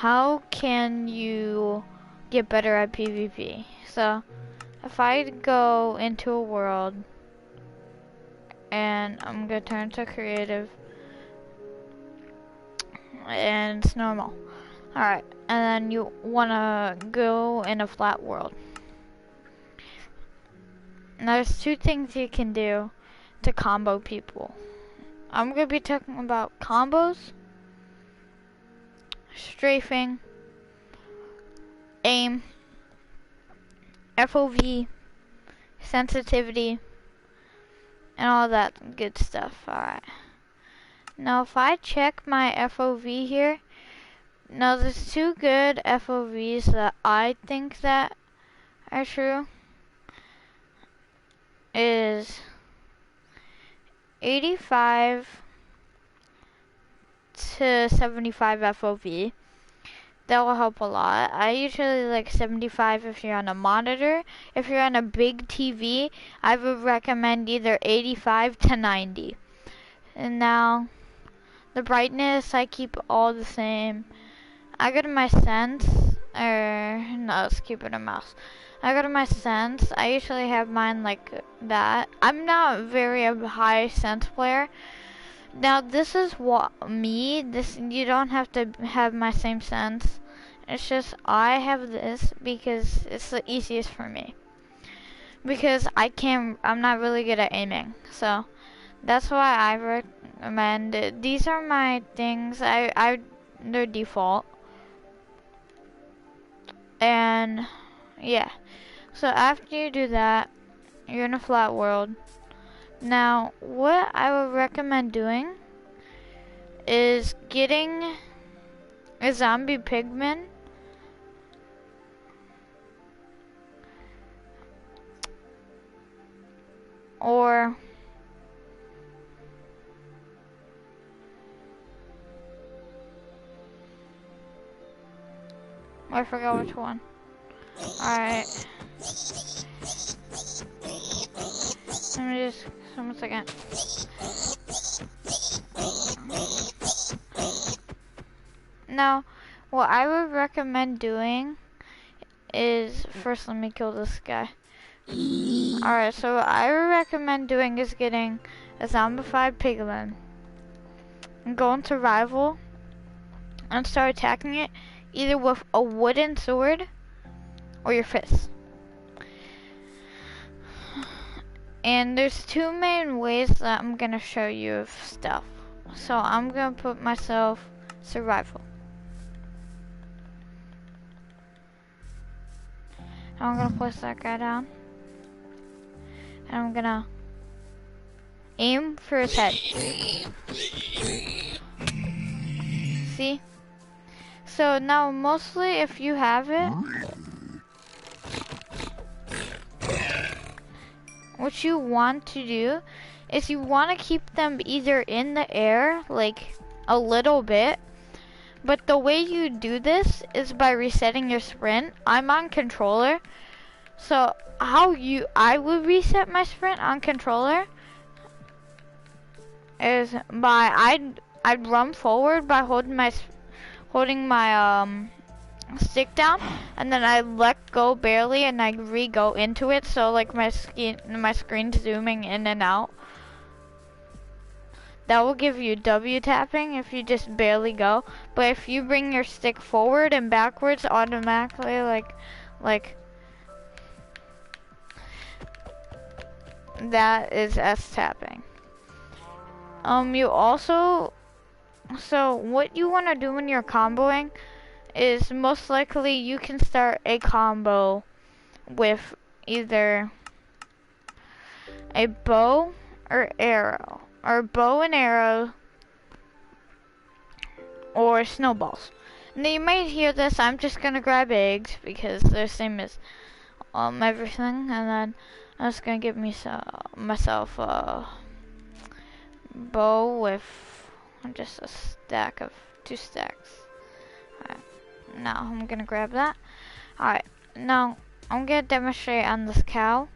how can you get better at PvP? So if I go into a world and I'm gonna turn to creative and it's normal. Alright, and then you wanna go in a flat world. Now there's two things you can do to combo people. I'm gonna be talking about combos, strafing, aim, FOV, sensitivity, and all that good stuff. Alright. Now if I check my FOV here, now there's two good FOVs that I think that are true. Is 85 to 75 FOV. That will help a lot. I usually like 75 if you're on a monitor. If you're on a big TV, I would recommend either 85 to 90. And now, the brightness, I keep all the same. I go to my sense, or no, let's keep it a mouse. I go to my sense. I usually have mine like that. I'm not very a high sense player. Now this is what this you don't have to have my same sense. It's just I have this because it's the easiest for me. Because I'm not really good at aiming. So that's why I recommend it. These are my things. They're default. And yeah. So after you do that, you're in a flat world. Now, what I would recommend doing is getting a zombie pigman or I forgot which one. Alright. Let me just, 1 second. Now, what I would recommend doing is, first let me kill this guy. Alright, so what I would recommend doing is getting a zombified piglin. And go into rival and start attacking it either with a wooden sword or your fist. And there's two main ways that I'm gonna show you of stuff. So I'm gonna put myself survival. And I'm gonna place that guy down. And I'm gonna aim for his head. See? So now mostly if you have it, what you want to do is you want to keep them either in the air, like a little bit, but the way you do this is by resetting your sprint. I'm on controller, so I would reset my sprint on controller is by I'd run forward by holding my stick down, and then I let go barely and I re-go into it, so like my screen's zooming in and out. That will give you W tapping if you just barely go, but if you bring your stick forward and backwards automatically, like that is S tapping. You also, so what you want to do when you're comboing is most likely you can start a combo with either a bow or arrow, or bow and arrow, or snowballs. Now you might hear this, I'm just gonna grab eggs because they're the same as everything, and then I'm just gonna give myself a bow with just a stack of 2 stacks. Alright, now I'm gonna grab that. Alright, now I'm gonna demonstrate on this cow.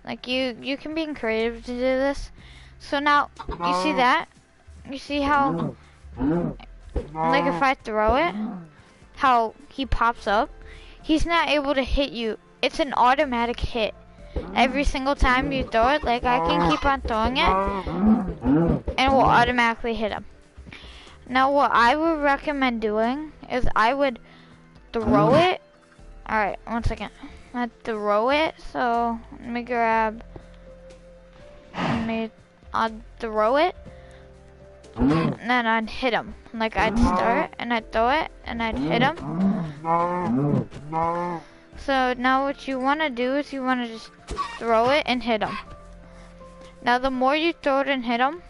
Like you can be creative to do this. So now you see that? You see how like if I throw it, how he pops up, he's not able to hit you. It's an automatic hit. Every single time you throw it, like I can keep on throwing it, and it will automatically hit him. Now what I would recommend doing is I would throw it. Alright, 1 second. I throw it, so let me grab, I'll throw it, and then I'd hit him. Like I'd start, and I'd throw it, and I'd hit him. So now what you want to do is you want to just throw it and hit him. Now the more you throw it and hit him,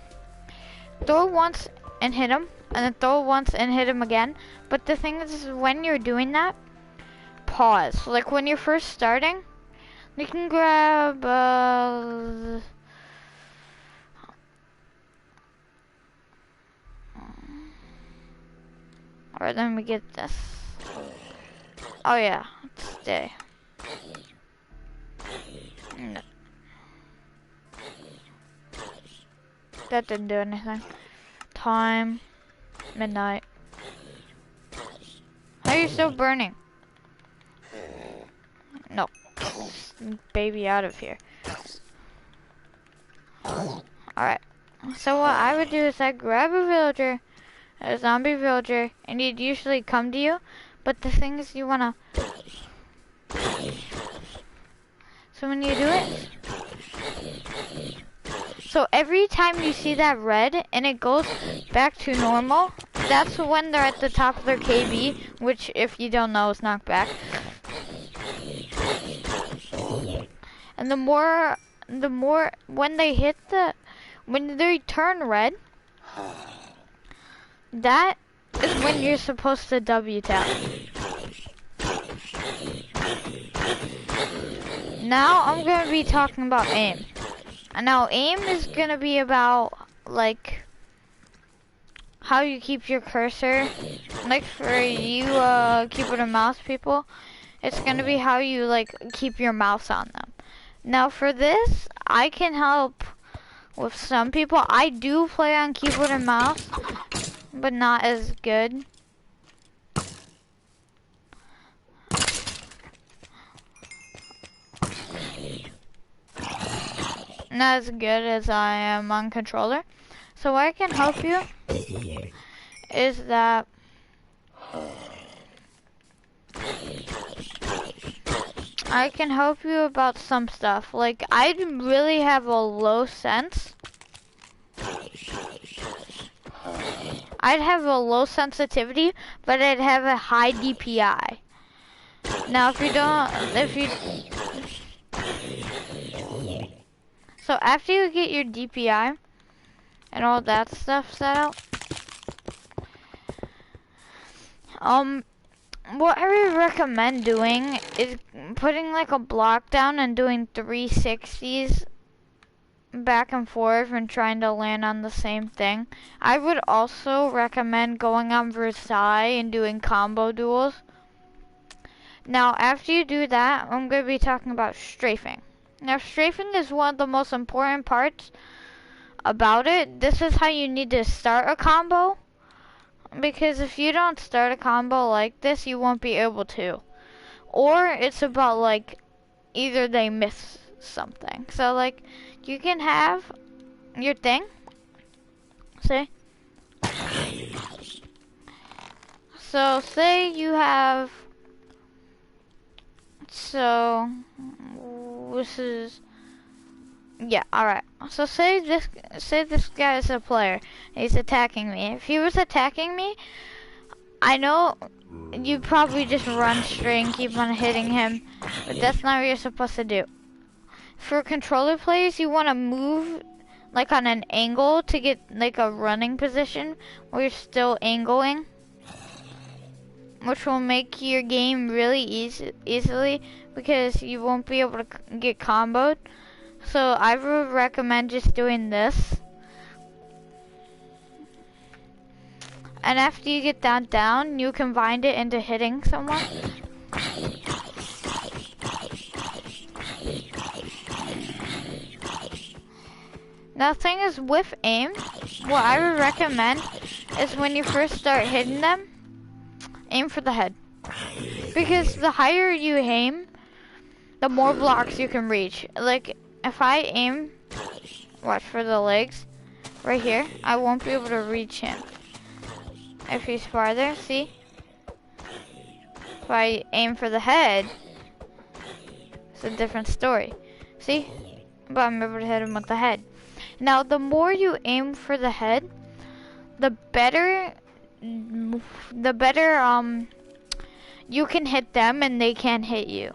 throw it once and hit him, and then throw it once and hit him again. But the thing is when you're doing that, pause. Like when you're first starting, you can grab alright, let me get this. Oh yeah, stay. No. That didn't do anything. Time, midnight. Are you still burning? No. Baby out of here. Alright. So what I would do is I'd grab a villager, a zombie villager, and he'd usually come to you. But the thing is you wanna... So when you do it... So every time you see that red and it goes back to normal, that's when they're at the top of their KB, which if you don't know is knockback. And the more when they hit when they turn red, that is when you're supposed to W tap. Now I'm gonna be talking about aim. And now aim is gonna be about like how you keep your cursor. Like for you keyboard and mouse people, it's gonna be how you like keep your mouse on them. Now for this, I can help with some people. I do play on keyboard and mouse, but not as good. Not as good as I am on controller. So what I can help you is that I can help you about some stuff. Like I really have a low sense. I'd have a low sensitivity, but I'd have a high DPI. Now so after you get your DPI and all that stuff set out, what I would recommend doing is putting like a block down and doing 360s back and forth and trying to land on the same thing. I would also recommend going on Versailles and doing combo duels. Now after you do that, I'm going to be talking about strafing. Now strafing is one of the most important parts about it. This is how you need to start a combo, because if you don't start a combo like this, you won't be able to. Or it's about like either they miss something. So like you can have your thing, see? So say you have, so this is, yeah, alright. So say this guy is a player. He's attacking me. If he was attacking me, I know you probably just run straight and keep on hitting him, but that's not what you're supposed to do. For controller players, you want to move like on an angle to get like a running position where you're still angling, which will make your game really easily, because you won't be able to get comboed. So I would recommend just doing this. And after you get that down, you combine it into hitting someone. Now the thing is with aim, what I would recommend is when you first start hitting them, aim for the head. Because the higher you aim, the more blocks you can reach. Like, if I aim, watch for the legs, right here, I won't be able to reach him. If he's farther, see? If I aim for the head, it's a different story. See? But I'm able to hit him with the head. Now, the more you aim for the head, the better you can hit them and they can't hit you.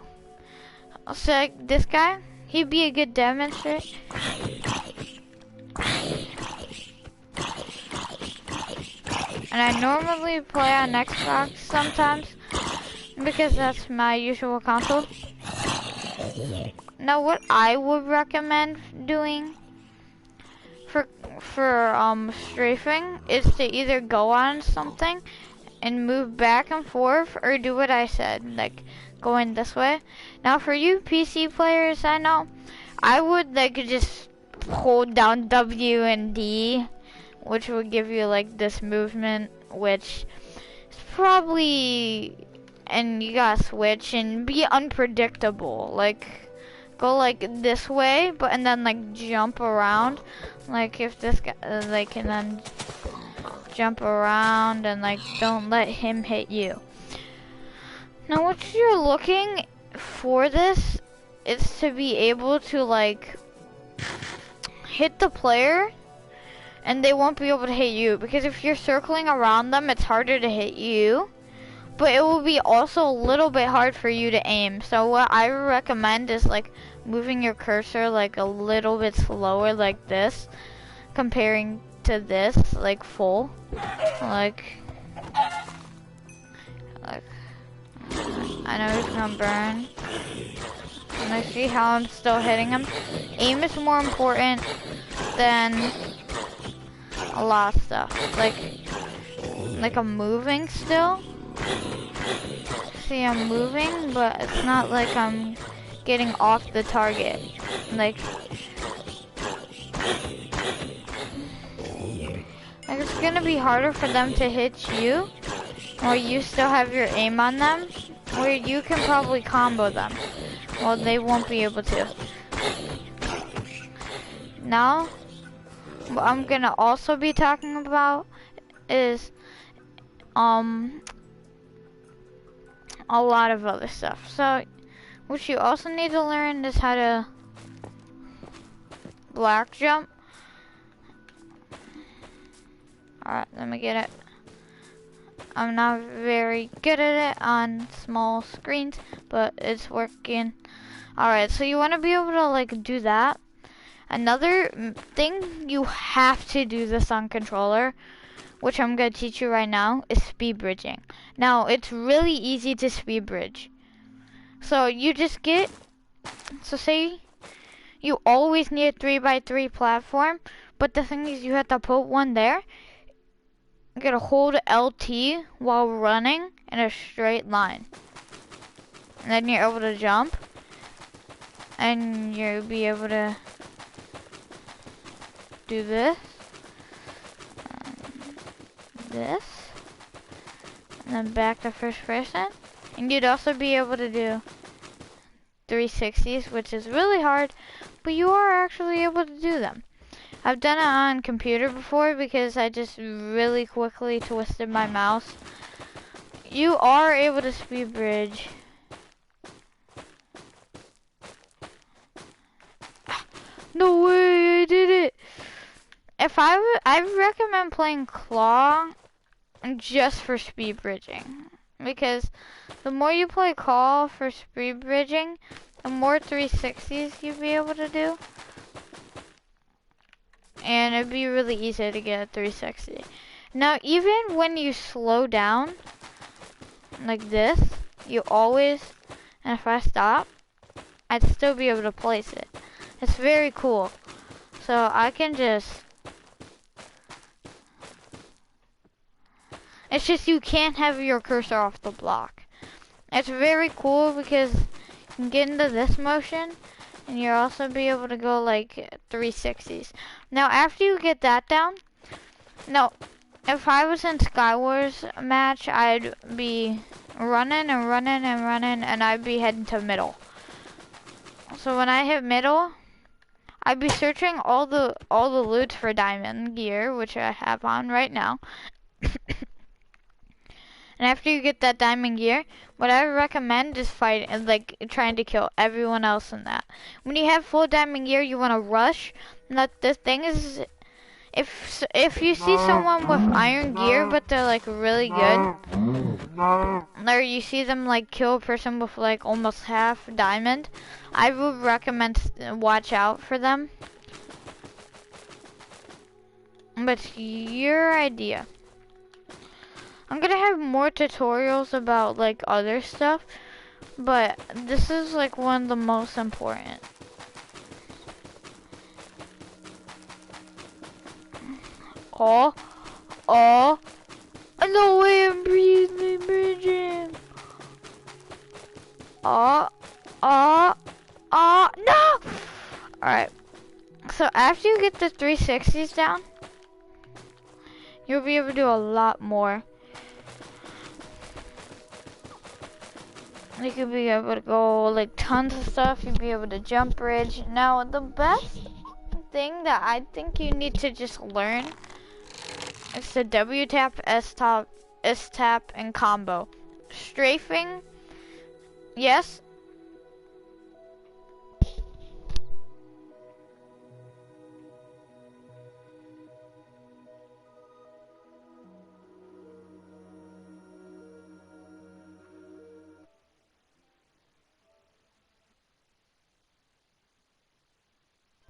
So like this guy, he'd be a good demonstrator. And I normally play on Xbox sometimes because that's my usual console. Now what I would recommend doing for strafing is to either go on something and move back and forth, or do what I said, like going this way. Now for you PC players, I know, I would like just hold down W and D, which would give you like this movement, which is probably, and you gotta switch and be unpredictable, like go like this way, but and then like jump around, like if this guy, like, and then jump around and like don't let him hit you. Now what you're looking for this is to be able to like hit the player and they won't be able to hit you, because if you're circling around them it's harder to hit you, but it will be also a little bit hard for you to aim. So what I recommend is like moving your cursor like a little bit slower, like this, comparing to this, like full, like I know he's gonna burn, and I see how I'm still hitting him. Aim is more important than a lot of stuff. Like I'm moving still. See, I'm moving, but it's not like I'm getting off the target. Like it's gonna be harder for them to hit you, or you still have your aim on them, where you can probably combo them. Well, they won't be able to. Now, what I'm gonna also be talking about is a lot of other stuff. So what you also need to learn is how to block jump. Alright, let me get it. I'm not very good at it on small screens, but it's working. Alright, so you want to be able to like do that. Another thing, you have to do this on controller, which I'm going to teach you right now, is speed bridging. Now, it's really easy to speed bridge. So you just get, so say you always need a 3x3 platform, but the thing is you have to put one there. You gotta hold LT while running in a straight line. And then you're able to jump. And you'll be able to do this. This. And then back to first person. And you'd also be able to do 360s, which is really hard, but you are actually able to do them. I've done it on computer before because I just really quickly twisted my mouse. You are able to speed bridge. No way, I did it! If I recommend playing Claw just for speed bridging, because the more you play Claw for speed bridging, the more 360s you'll be able to do. And it'd be really easy to get a 360. Now, even when you slow down, like this, you always, and if I stop, I'd still be able to place it. It's very cool. So I can just, it's just you can't have your cursor off the block. It's very cool because you can get into this motion, and you'll also be able to go like 360s. Now after you get that down, now if I was in Skywars match, I'd be running and running and running, and I'd be heading to middle. So when I hit middle, I'd be searching all the loot for diamond gear, which I have on right now. And after you get that diamond gear, what I would recommend is fighting, like trying to kill everyone else in that. When you have full diamond gear, you want to rush. And the thing is, if you see someone with iron gear but they're like really good, or you see them like kill a person with like almost half diamond, I would recommend watch out for them. But it's your idea. I'm gonna have more tutorials about like other stuff, but this is like one of the most important. Oh, no way I'm bridging. No! Alright, so after you get the 360s down, you'll be able to do a lot more. You could be able to go like tons of stuff. You'd be able to jump bridge. Now the best thing that I think you need to just learn is the W tap, S tap, and combo. Strafing, yes,